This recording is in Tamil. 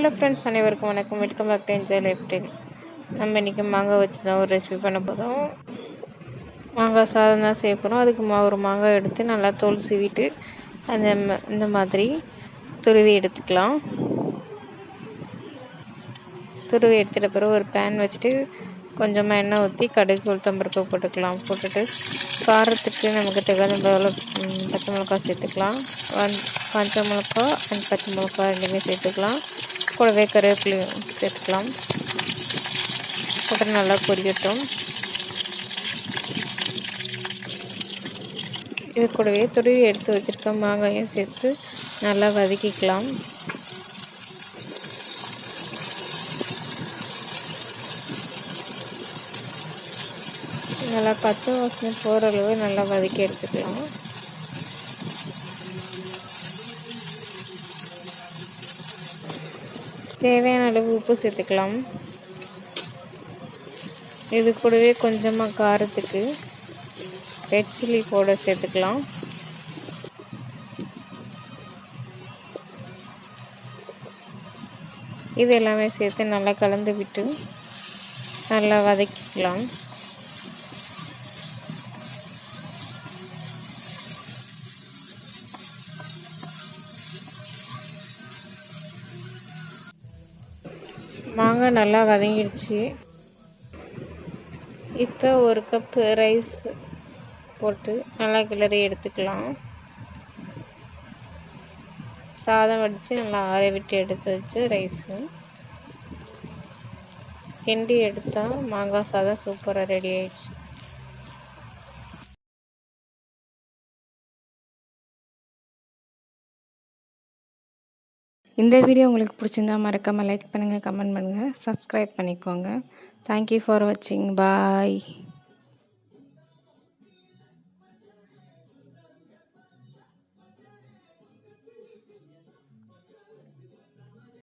ஹலோ ஃப்ரெண்ட்ஸ், அனைவருக்கும் வணக்கம். Welcome back to enjoy lifestyle. நம்ம இன்றைக்கி மாங்காய் வச்சு தான் ஒரு ரெசிபி பண்ண போகிறோம். மாங்காய் சாதம் தான் செய்ய போகிறோம். அதுக்கு ஒரு மாங்காய் எடுத்து நல்லா தோல் சீவிட்டு இந்த மாதிரி துருவி எடுத்துக்கலாம். துருவி எடுத்துகிட்ட பிறகு ஒரு பேன் வச்சுட்டு கொஞ்சமாக எண்ணெய் ஊற்றி கடுகு உளுத்தம்பருப்பு போட்டுக்கலாம். போட்டுட்டு காரத்துக்கு நமக்கு தகுந்த பச்சை மிளகாய் சேர்த்துக்கலாம். காஞ்ச மிளகா அண்ட் பச்சை மிளகா ரெண்டுமே சேர்த்துக்கலாம். கூடவே கருவேப்பிலையும் சேர்த்துக்கலாம். போட்டு நல்லா பொரியட்டும். இது கூடவே துருவி எடுத்து வச்சுருக்க மாங்காயும் சேர்த்து நல்லா வதக்கிக்கலாம். நல்லா பச்சை வாசனை போகிற அளவு நல்லா வதக்கி எடுத்துக்கலாம். தேவையான அளவு உப்பு சேர்த்துக்கலாம். இது கூடவே கொஞ்சமாக காரத்துக்கு ரெட் சில்லி பவுடர் சேர்த்துக்கலாம். இது எல்லாமே சேர்த்து நல்லா கலந்து விட்டு நல்லா வதக்கிக்கலாம். மாங்காய் நல்லா வதங்கிடுச்சு. இப்போ ஒரு கப்பு ரைஸ் போட்டு நல்லா கிளறி எடுத்துக்கலாம். சாதம் வடித்து நல்லா ஆற விட்டு எடுத்து வச்சு ரைஸு கிண்டி எடுத்தால் மாங்காய் சாதம் சூப்பராக ரெடி ஆயிடுச்சு. இந்த வீடியோ உங்களுக்கு பிடிச்சிருந்தா மறக்காமல் லைக் பண்ணுங்கள், கமெண்ட் பண்ணுங்கள், சப்ஸ்கிரைப் பண்ணிக்கோங்க. தேங்க்யூ ஃபார் வாட்சிங். பாய்.